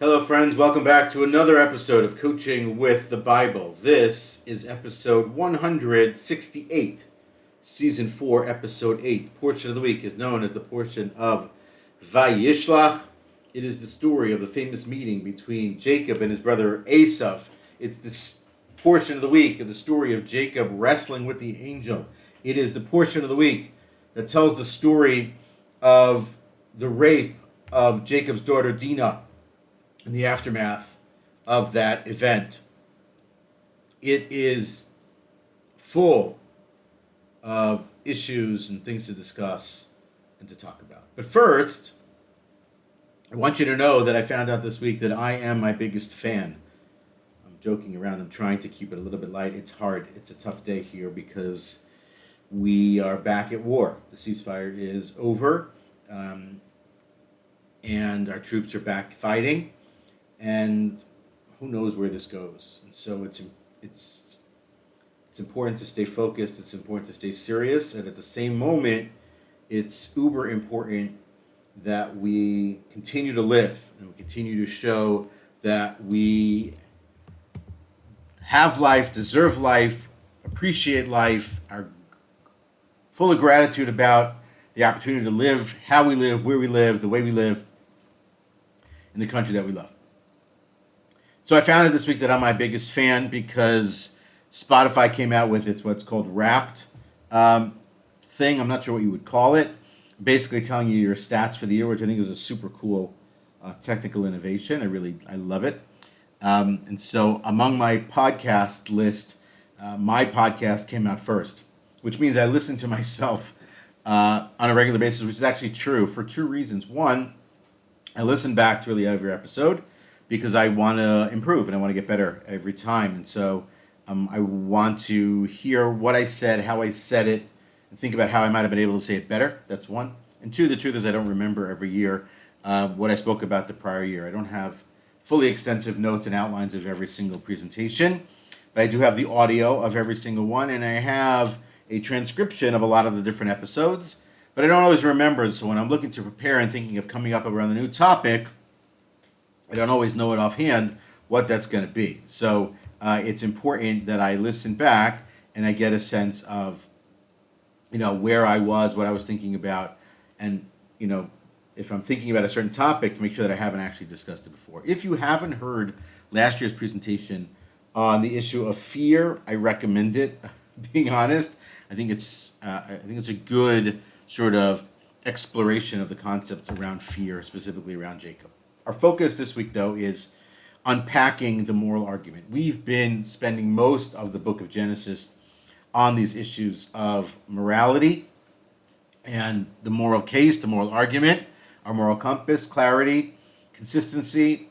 Hello, friends. Welcome back to another episode of Coaching with the Bible. This is episode 168, season 4, episode 8. Portion of the week is known as the portion of Vayishlach. It is the story of the famous meeting between Jacob and his brother Esav. It's this portion of the week of the story of Jacob wrestling with the angel. It is the portion of the week that tells the story of the rape of Jacob's daughter Dinah in the aftermath of that event. It is full of issues and things to discuss and to talk about. But first, I want you to know that I found out this week that I am my biggest fan. I'm joking around. I'm trying to keep it a little bit light. It's hard. It's a tough day here because we are back at war. The ceasefire is over, and our troops are back fighting. And who knows where this goes? And so it's important to stay focused. It's important to stay serious. And at the same moment, it's uber important that we continue to live and we continue to show that we have life, deserve life, appreciate life, are full of gratitude about the opportunity to live, how we live, where we live, the way we live in the country that we love. So I found out this week that I'm my biggest fan because Spotify came out with what's called Wrapped thing. I'm not sure what you would call it. Basically telling you your stats for the year, which I think is a super cool technical innovation. I love it. And so among my podcast list, my podcast came out first, which means I listen to myself on a regular basis, which is actually true for two reasons. One, I listen back to really every episode because I want to improve and I want to get better every time. And so I want to hear what I said, how I said it, and think about how I might have been able to say it better. That's one. And two, the truth is I don't remember every year what I spoke about the prior year. I don't have fully extensive notes and outlines of every single presentation, but I do have the audio of every single one, and I have a transcription of a lot of the different episodes, but I don't always remember. So when I'm looking to prepare and thinking of coming up around a new topic, I don't always know it offhand what that's going to be. So it's important that I listen back and I get a sense of, where I was, what I was thinking about, and, if I'm thinking about a certain topic, to make sure that I haven't actually discussed it before. If you haven't heard last year's presentation on the issue of fear, I recommend it. Being honest, I think it's a good sort of exploration of the concepts around fear, specifically around Jacob. Our focus this week, though, is unpacking the moral argument. We've been spending most of the book of Genesis on these issues of morality and the moral case, the moral argument, our moral compass, clarity, consistency,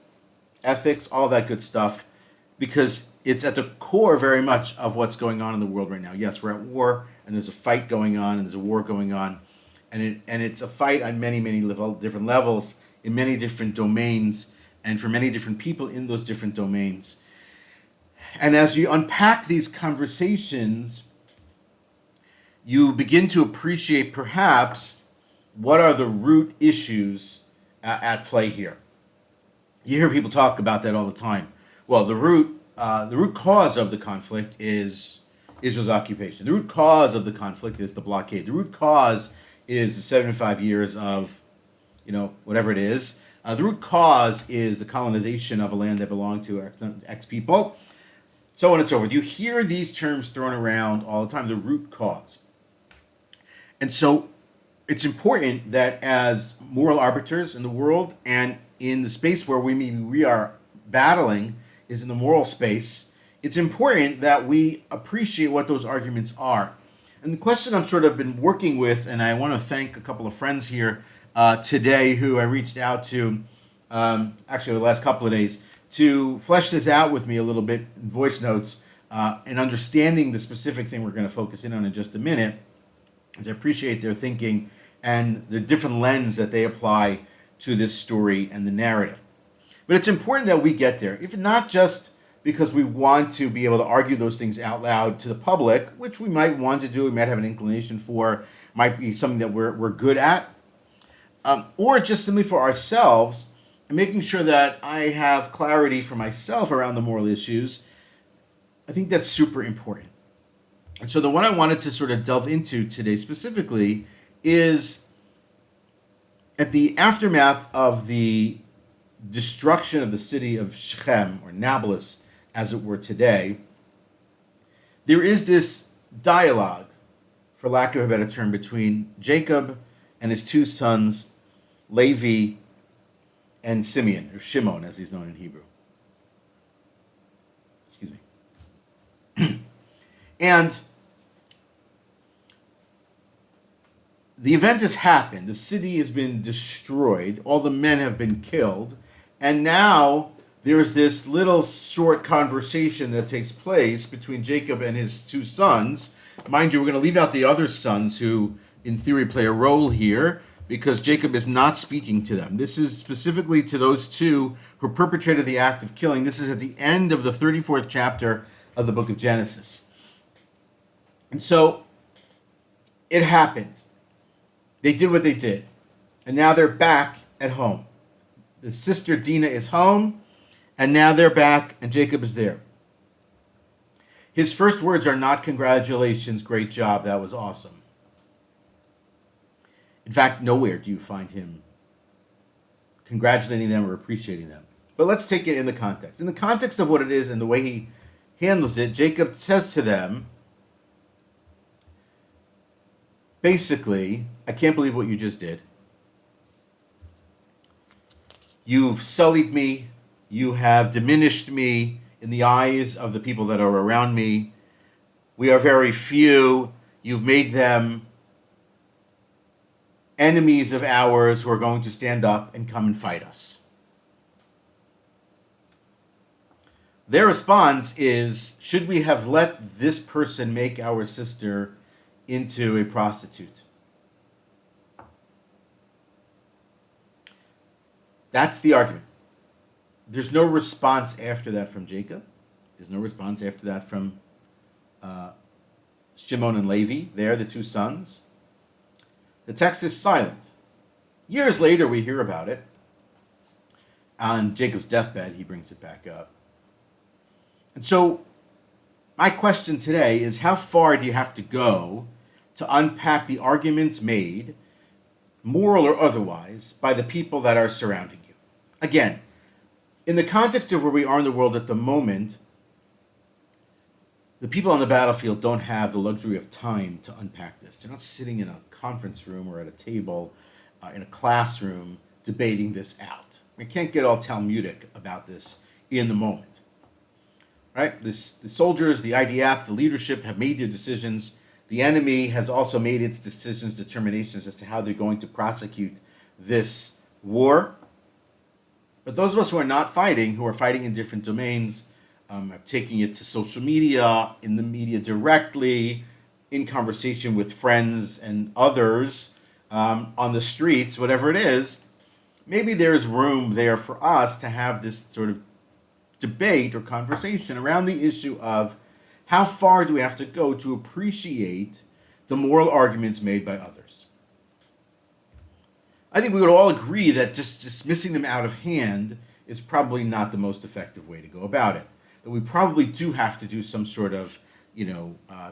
ethics, all that good stuff, because it's at the core very much of what's going on in the world right now. Yes, we're at war, and there's a fight going on, and there's a war going on, and it's a fight on many, many different levels, in many different domains, and for many different people in those different domains. And as you unpack these conversations, you begin to appreciate perhaps what are the root issues at play here. You hear people talk about that all the time. Well, the root cause of the conflict is Israel's occupation. The root cause of the conflict is the blockade. The root cause is the 75 years of whatever it is. The root cause is the colonization of a land that belonged to X people. So on and so forth. You hear these terms thrown around all the time, the root cause. And so it's important that as moral arbiters in the world and in the space where we are battling is in the moral space, it's important that we appreciate what those arguments are. And the question I've sort of been working with, and I want to thank a couple of friends here today who I reached out to actually the last couple of days to flesh this out with me a little bit in voice notes and understanding the specific thing we're going to focus in on in just a minute, as I appreciate their thinking and the different lens that they apply to this story and the narrative. But it's important that we get there, if not just because we want to be able to argue those things out loud to the public, which we might want to do, we might have an inclination for, might be something that we're good at, or just simply for ourselves and making sure that I have clarity for myself around the moral issues, I think that's super important. And so the one I wanted to sort of delve into today specifically is at the aftermath of the destruction of the city of Shechem, or Nablus as it were today, there is this dialogue, for lack of a better term, between Jacob and his two sons, Levi and Simeon, or Shimon as he's known in Hebrew. Excuse me. And the event has happened. The city has been destroyed. All the men have been killed. And now there's this little short conversation that takes place between Jacob and his two sons. Mind you, we're going to leave out the other sons who, in theory, play a role here, because Jacob is not speaking to them. This is specifically to those two who perpetrated the act of killing. This is at the end of the 34th chapter of the book of Genesis. And so it happened. They did what they did. And now they're back at home. The sister Dinah is home, and now they're back, and Jacob is there. His first words are not congratulations, great job, that was awesome. In fact, nowhere do you find him congratulating them or appreciating them. But let's take it in the context. In the context of what it is and the way he handles it, Jacob says to them, basically, I can't believe what you just did. You've sullied me. You have diminished me in the eyes of the people that are around me. We are very few. You've made them enemies of ours who are going to stand up and come and fight us. Their response is, should we have let this person make our sister into a prostitute? That's the argument. There's no response after that from Jacob. There's no response after that from Shimon and Levi. They're the two sons. The text is silent. Years later, we hear about it. On Jacob's deathbed, he brings it back up. And so, my question today is, how far do you have to go to unpack the arguments made, moral or otherwise, by the people that are surrounding you? Again, in the context of where we are in the world at the moment, the people on the battlefield don't have the luxury of time to unpack this. They're not sitting in a conference room or at a table in a classroom debating this out. We can't get all Talmudic about this in the moment. Right? The soldiers, the IDF, the leadership have made their decisions. The enemy has also made its decisions, determinations as to how they're going to prosecute this war. But those of us who are not fighting, who are fighting in different domains, are taking it to social media, in the media directly, in conversation with friends and others, on the streets, whatever it is, maybe there's room there for us to have this sort of debate or conversation around the issue of how far do we have to go to appreciate the moral arguments made by others. I think we would all agree that just dismissing them out of hand is probably not the most effective way to go about it. That we probably do have to do some sort of,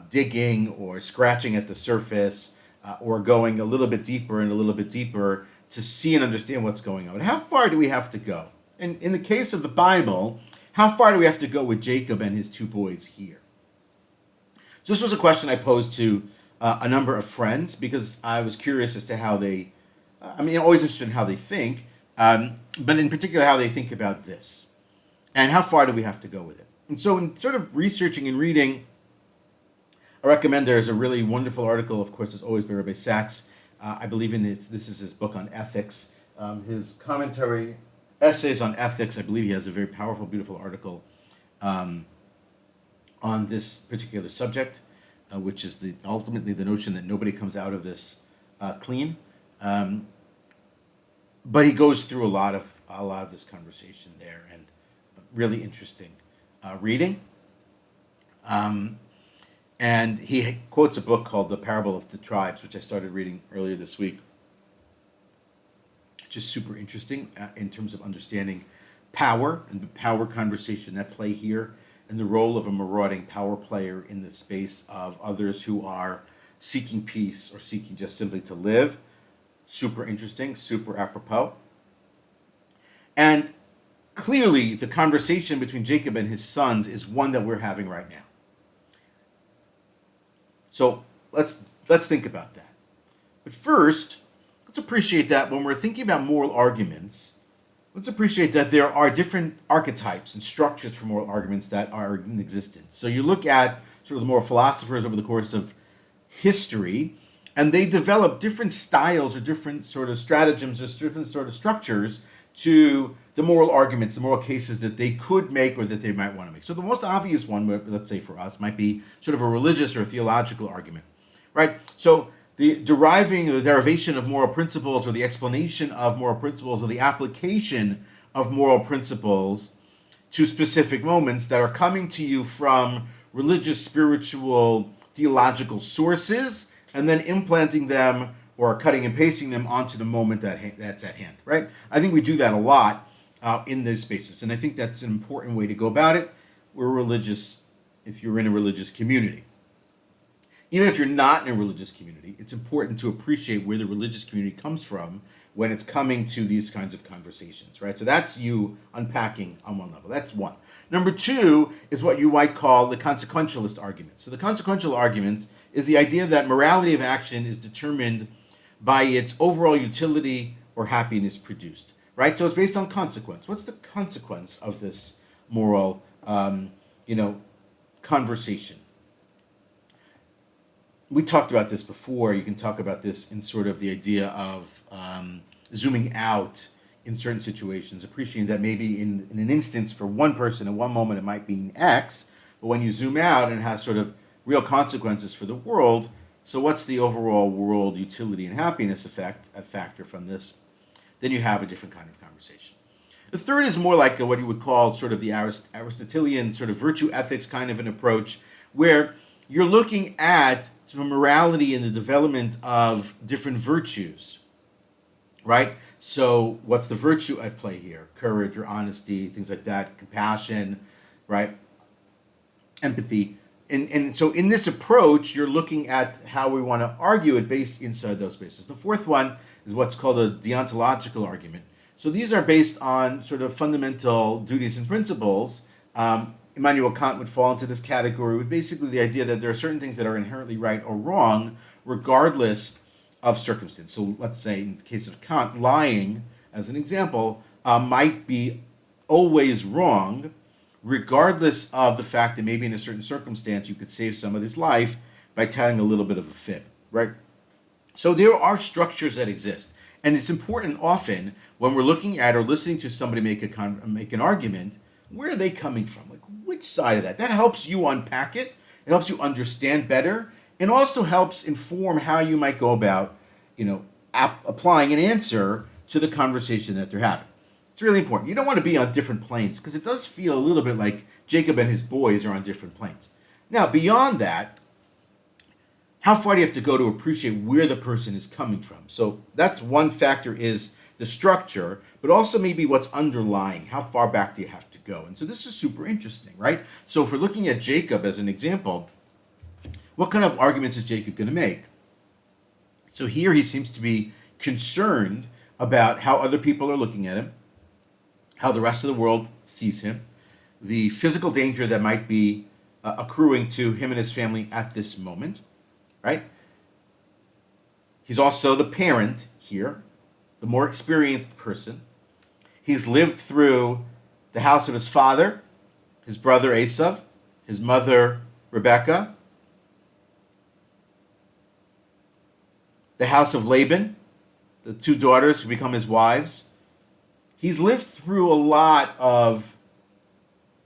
digging or scratching at the surface or going a little bit deeper and a little bit deeper to see and understand what's going on. But how far do we have to go? And in the case of the Bible, how far do we have to go with Jacob and his two boys here? So this was a question I posed to a number of friends because I was curious as to how they, always interested in how they think, but in particular how they think about this. And how far do we have to go with it? And so in sort of researching and reading, I recommend there's a really wonderful article, of course, as always, by Rabbi Sachs. I believe this is his book on ethics. His commentary, essays on ethics, I believe he has a very powerful, beautiful article on this particular subject, which is ultimately the notion that nobody comes out of this clean. But he goes through a lot of this conversation there, and really interesting reading. And he quotes a book called The Parable of the Tribes, which I started reading earlier this week. which is super interesting in terms of understanding power and the power conversation at play here, and the role of a marauding power player in the space of others who are seeking peace or seeking just simply to live. Super interesting, super apropos. And clearly, the conversation between Jacob and his sons is one that we're having right now. So let's think about that. But first, let's appreciate that when we're thinking about moral arguments, let's appreciate that there are different archetypes and structures for moral arguments that are in existence. So you look at sort of the moral philosophers over the course of history, and they develop different styles or different sort of stratagems or different sort of structures to the moral arguments, the moral cases that they could make or that they might want to make. So the most obvious one, let's say for us, might be sort of a religious or a theological argument, right? So the derivation of moral principles or the explanation of moral principles or the application of moral principles to specific moments that are coming to you from religious, spiritual, theological sources, and then implanting them or cutting and pasting them onto the moment that's at hand, right? I think we do that a lot in those spaces, and I think that's an important way to go about it. We're religious if you're in a religious community. Even if you're not in a religious community, it's important to appreciate where the religious community comes from when it's coming to these kinds of conversations, right? So that's you unpacking on one level. That's one. Number two is what you might call the consequentialist argument. So the consequential argument is the idea that morality of action is determined by its overall utility or happiness produced, right? So it's based on consequence. What's the consequence of this moral, conversation? We talked about this before. You can talk about this in sort of the idea of zooming out in certain situations, appreciating that maybe in an instance for one person at one moment it might be X, but when you zoom out and it has sort of real consequences for the world, so what's the overall world utility and happiness factor from this? Then you have a different kind of conversation. The third is more like what you would call sort of the Aristotelian sort of virtue ethics kind of an approach, where you're looking at sort of morality and the development of different virtues, right? So what's the virtue at play here? Courage or honesty, things like that, compassion, right? Empathy. And so in this approach, you're looking at how we want to argue it based inside those spaces. The fourth one is what's called a deontological argument. So these are based on sort of fundamental duties and principles. Immanuel Kant would fall into this category with basically the idea that there are certain things that are inherently right or wrong, regardless of circumstance. So let's say in the case of Kant, lying, as an example, might be always wrong, regardless of the fact that maybe in a certain circumstance you could save somebody's life by telling a little bit of a fib, right? So there are structures that exist. And it's important often when we're looking at or listening to somebody make an argument, where are they coming from? Like, which side of that? That helps you unpack it. It helps you understand better, and also helps inform how you might go about, applying an answer to the conversation that they're having. It's really important. You don't want to be on different planes because it does feel a little bit like Jacob and his boys are on different planes. Now, beyond that, how far do you have to go to appreciate where the person is coming from? So that's one factor, is the structure, but also maybe what's underlying. How far back do you have to go? And so this is super interesting, right? So if we're looking at Jacob as an example, what kind of arguments is Jacob going to make? So here he seems to be concerned about how other people are looking at him, how the rest of the world sees him, the physical danger that might be accruing to him and his family at this moment, right? He's also the parent here, the more experienced person. He's lived through the house of his father, his brother Esav, his mother Rebekah, the house of Laban, the two daughters who become his wives. He's lived through a lot of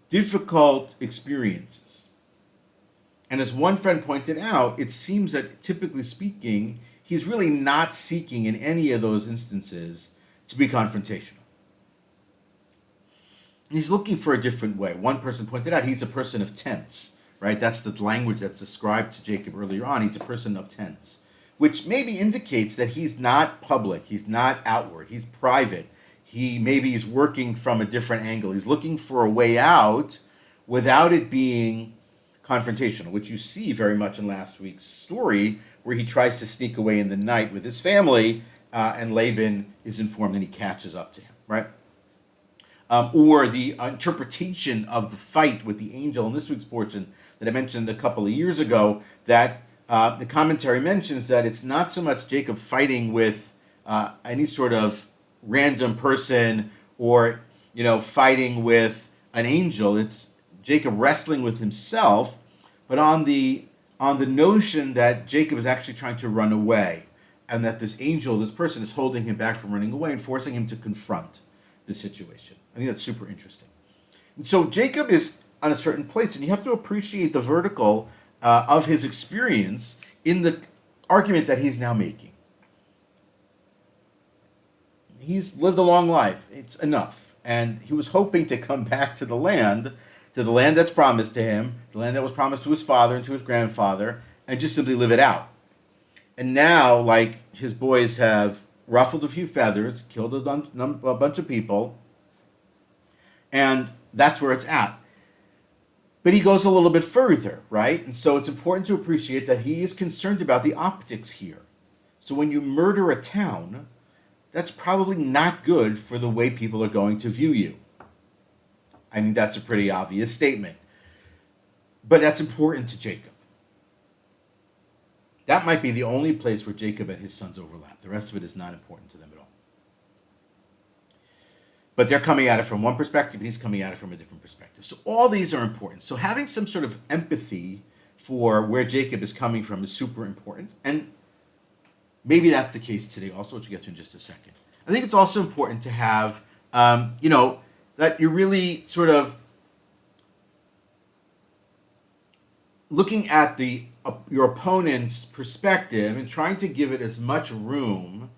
difficult experiences. And as one friend pointed out, it seems that typically speaking, he's really not seeking in any of those instances to be confrontational. And he's looking for a different way. One person pointed out he's a person of tense, right? That's the language that's ascribed to Jacob earlier on. He's a person of tense, which maybe indicates that he's not public, he's not outward, he's private. Maybe is working from a different angle. He's looking for a way out without it being confrontational, which you see very much in last week's story, where he tries to sneak away in the night with his family, and Laban is informed and he catches up to him, right? Or the interpretation of the fight with the angel in this week's portion that I mentioned a couple of years ago, that the commentary mentions that it's not so much Jacob fighting with any sort of random person or fighting with an angel. It's Jacob wrestling with himself, but on the notion that Jacob is actually trying to run away, and that this angel, this person, is holding him back from running away and forcing him to confront the situation. I think that's super interesting. And so Jacob is on a certain place, and you have to appreciate the vertical of his experience in the argument that he's now making. He's lived a long life. It's enough. And he was hoping to come back to the land that's promised to him, the land that was promised to his father and to his grandfather, and just simply live it out. And now, like, his boys have ruffled a few feathers, killed a bunch of people, and that's where it's at. But he goes a little bit further, right? And so it's important to appreciate that he is concerned about the optics here. So when you murder a town, that's probably not good for the way people are going to view you. I mean, that's a pretty obvious statement. But that's important to Jacob. That might be the only place where Jacob and his sons overlap. The rest of it is not important to them at all. But they're coming at it from one perspective, and he's coming at it from a different perspective. So all these are important. So having some sort of empathy for where Jacob is coming from is super important. And maybe that's the case today also, which we'll get to in just a second. I think it's also important to have, that you're really sort of looking at your opponent's perspective and trying to give it as much room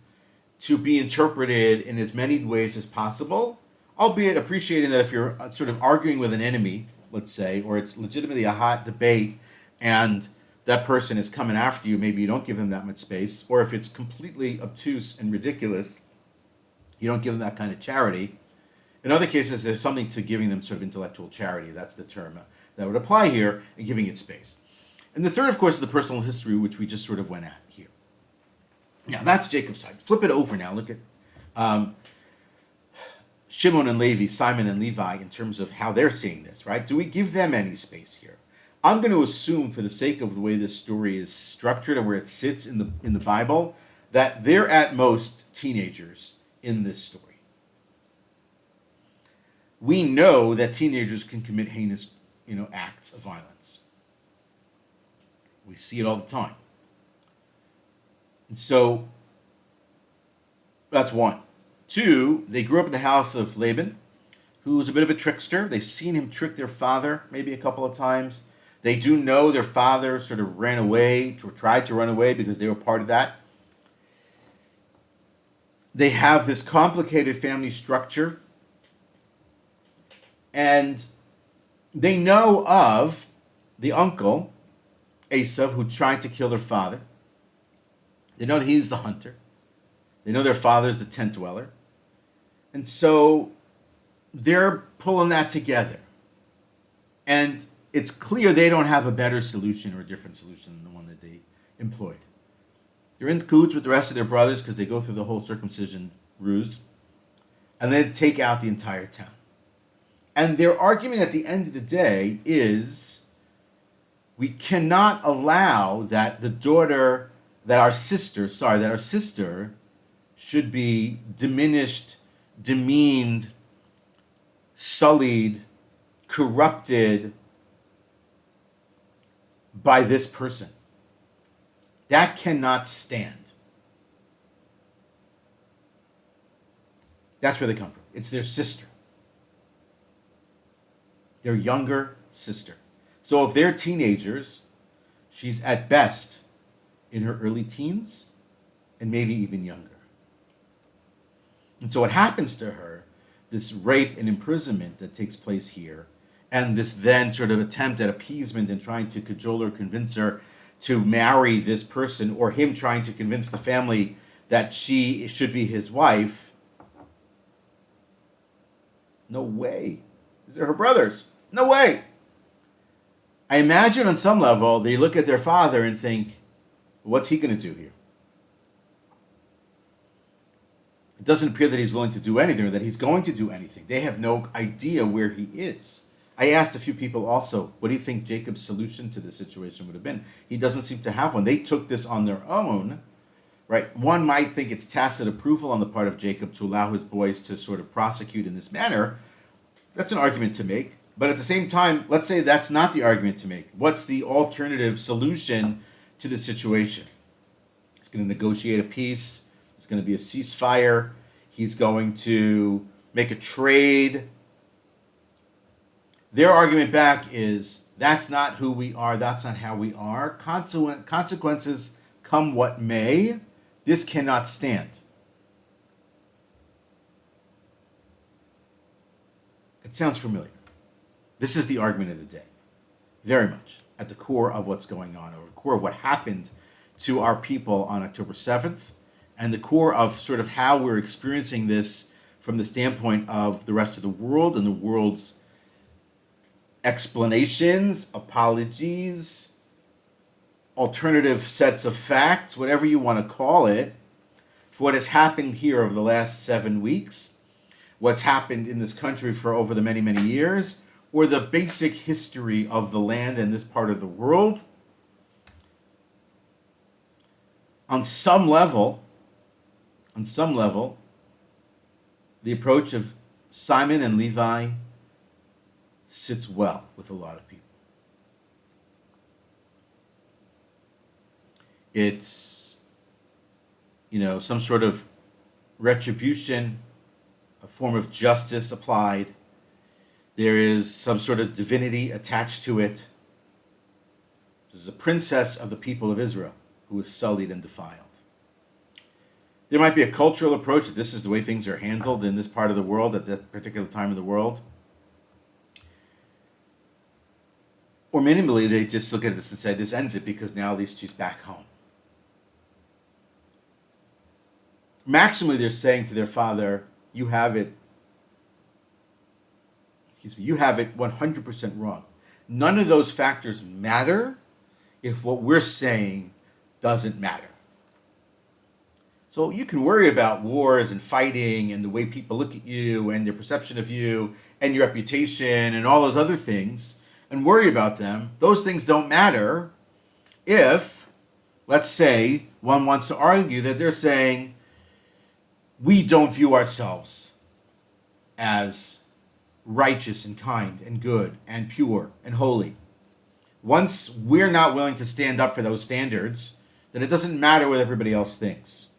to be interpreted in as many ways as possible, albeit appreciating that if you're sort of arguing with an enemy, let's say, or it's legitimately a hot debate and that person is coming after you, maybe you don't give them that much space, or if it's completely obtuse and ridiculous, you don't give them that kind of charity. In other cases, there's something to giving them sort of intellectual charity. That's the term that would apply here, and giving it space. And the third, of course, is the personal history, which we just sort of went at here. Now, that's Jacob's side. Flip it over now. Look at Shimon and Levi, Simon and Levi, in terms of how they're seeing this, right? Do we give them any space here? I'm going to assume, for the sake of the way this story is structured and where it sits in the Bible, that they're at most teenagers in this story. We know that teenagers can commit heinous, acts of violence. We see it all the time. And so that's one. Two, they grew up in the house of Laban, who's a bit of a trickster. They've seen him trick their father maybe a couple of times. They do know their father sort of ran away, or tried to run away, because they were part of that. They have this complicated family structure. And they know of the uncle, Esau, who tried to kill their father. They know that he's the hunter. They know their father's the tent dweller. And so they're pulling that together. And it's clear they don't have a better solution or a different solution than the one that they employed. They're in cahoots with the rest of their brothers because they go through the whole circumcision ruse. And they take out the entire town. And their argument at the end of the day is, we cannot allow that our sister should be diminished, demeaned, sullied, corrupted by this person. That cannot stand. That's where they come from. It's their sister. Their younger sister. So if they're teenagers, she's at best in her early teens and maybe even younger. And so what happens to her, this rape and imprisonment that takes place here, and this then sort of attempt at appeasement and trying to cajole her, convince her to marry this person, or him trying to convince the family that she should be his wife. No way. These are her brothers. No way. I imagine on some level they look at their father and think, what's he going to do here? It doesn't appear that he's willing to do anything or that he's going to do anything. They have no idea where he is. I asked a few people also, what do you think Jacob's solution to this situation would have been? He doesn't seem to have one. They took this on their own, right? One might think it's tacit approval on the part of Jacob to allow his boys to sort of prosecute in this manner. That's an argument to make. But at the same time, let's say that's not the argument to make. What's the alternative solution to the situation? He's going to negotiate a peace. It's going to be a ceasefire. He's going to make a trade. Their argument back is, that's not who we are. That's not how we are. Consequences come what may. This cannot stand. It sounds familiar. This is the argument of the day. Very much at the core of what's going on, or the core of what happened to our people on October 7th, and the core of sort of how we're experiencing this from the standpoint of the rest of the world and the world's explanations, apologies, alternative sets of facts, whatever you want to call it, for what has happened here over the last 7 weeks, what's happened in this country for over the many, many years, or the basic history of the land and this part of the world. On some level, the approach of Simon and Levi sits well with a lot of people. It's, some sort of retribution, a form of justice applied. There is some sort of divinity attached to it. This is a princess of the people of Israel who was sullied and defiled. There might be a cultural approach that this is the way things are handled in this part of the world at that particular time of the world. Or minimally, they just look at this and say, this ends it because now at least she's back home. Maximally, they're saying to their father, you have it 100% wrong. None of those factors matter if what we're saying doesn't matter. So you can worry about wars and fighting and the way people look at you and their perception of you and your reputation and all those other things and worry about them. Those things don't matter if, let's say, one wants to argue that they're saying we don't view ourselves as righteous and kind and good and pure and holy. Once we're not willing to stand up for those standards, then it doesn't matter what everybody else thinks.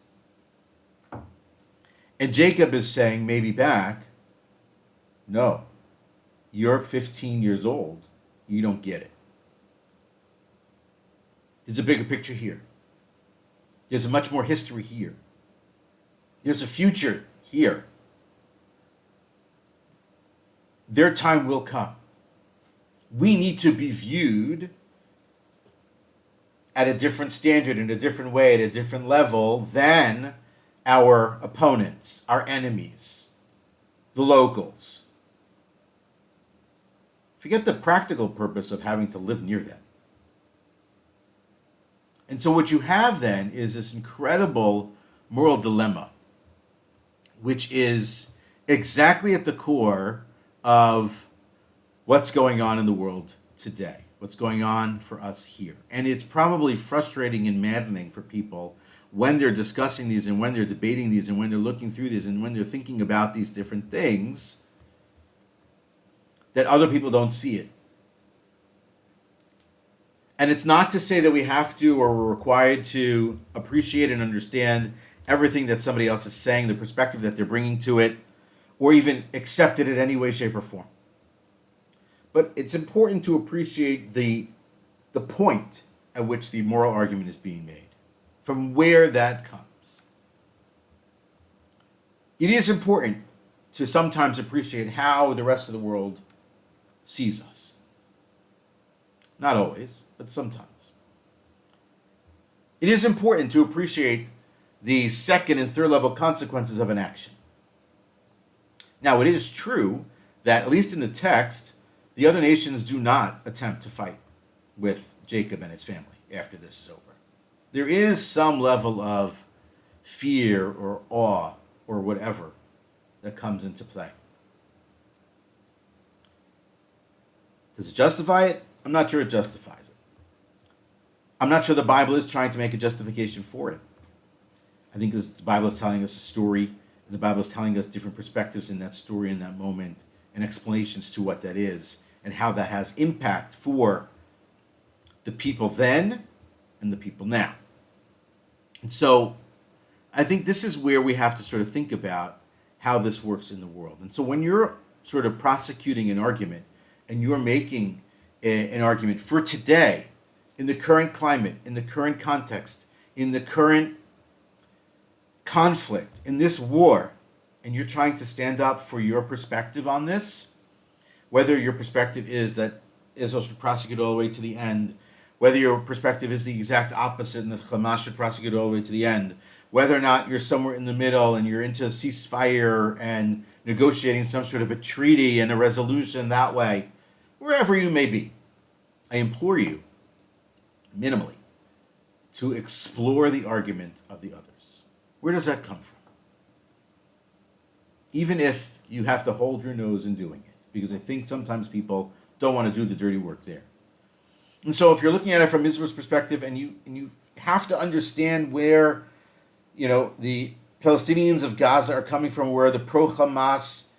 And Jacob is saying, maybe back, no, you're 15 years old. You don't get it. There's a bigger picture here. There's a much more history here. There's a future here. Their time will come. We need to be viewed at a different standard, in a different way, at a different level than our opponents, our enemies, the locals. Forget the practical purpose of having to live near them. And so what you have then is this incredible moral dilemma, which is exactly at the core of what's going on in the world today, what's going on for us here. And it's probably frustrating and maddening for people when they're discussing these and when they're debating these and when they're looking through these and when they're thinking about these different things, that other people don't see it. And it's not to say that we have to or we're required to appreciate and understand everything that somebody else is saying, the perspective that they're bringing to it, or even accept it in any way, shape, or form. But it's important to appreciate the point at which the moral argument is being made, from where that comes. It is important to sometimes appreciate how the rest of the world sees us. Not always, but sometimes. It is important to appreciate the second and third level consequences of an action. Now, it is true that, at least in the text, the other nations do not attempt to fight with Jacob and his family after this is over. There is some level of fear or awe or whatever that comes into play. Does it justify it? I'm not sure it justifies it. I'm not sure the Bible is trying to make a justification for it. I think the Bible is telling us a story, and the Bible is telling us different perspectives in that story in that moment, and explanations to what that is, and how that has impact for the people then and the people now. And so I think this is where we have to sort of think about how this works in the world. And so when you're sort of prosecuting an argument, and you're making an argument for today, in the current climate, in the current context, in the current conflict, in this war, and you're trying to stand up for your perspective on this, whether your perspective is that Israel should prosecute all the way to the end, whether your perspective is the exact opposite and that Hamas should prosecute all the way to the end, whether or not you're somewhere in the middle and you're into a ceasefire and negotiating some sort of a treaty and a resolution that way, wherever you may be, I implore you, minimally, to explore the argument of the others. Where does that come from? Even if you have to hold your nose in doing it, because I think sometimes people don't want to do the dirty work there. And so if you're looking at it from Israel's perspective, and you have to understand where, the Palestinians of Gaza are coming from, where the pro-Hamas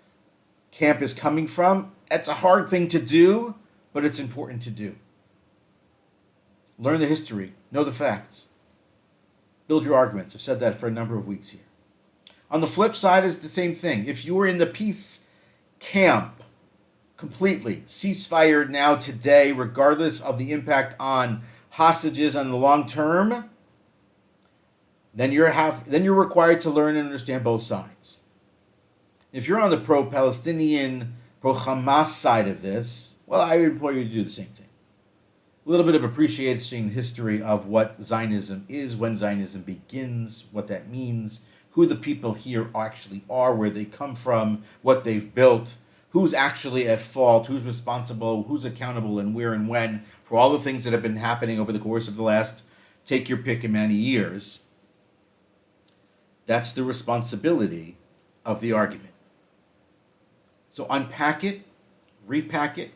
camp is coming from, it's a hard thing to do, but it's important to do. Learn the history, know the facts, build your arguments. I've said that for a number of weeks here. On the flip side is the same thing. If you were in the peace camp, completely ceasefire now today, regardless of the impact on hostages on the long term, then you're required to learn and understand both sides. If you're on the pro-Palestinian, pro-Hamas side of this, well, I would implore you to do the same thing. A little bit of appreciation history of what Zionism is, when Zionism begins, what that means, who the people here actually are, where they come from, what they've built, who's actually at fault, who's responsible, who's accountable, and where and when for all the things that have been happening over the course of the last, take your pick, in many years. That's the responsibility of the argument. So unpack it, repack it,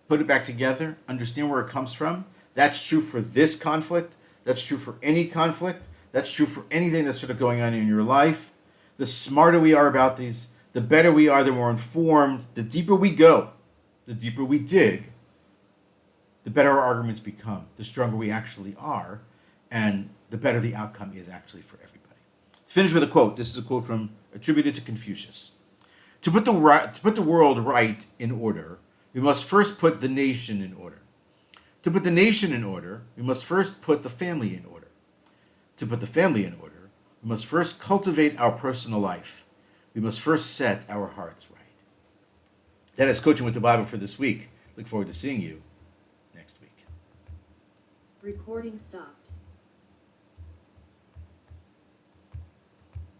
put it back together, understand where it comes from. That's true for this conflict. That's true for any conflict. That's true for anything that's sort of going on in your life. The smarter we are about these, the better we are, the more informed, the deeper we go, the deeper we dig, the better our arguments become, the stronger we actually are, and the better the outcome is actually for everybody. Finish with a quote. This is a quote attributed to Confucius. To put the world right in order, we must first put the nation in order. To put the nation in order, we must first put the family in order. To put the family in order, we must first cultivate our personal life. We must first set our hearts right. That is Coaching with the Bible for this week. Look forward to seeing you next week. Recording stopped.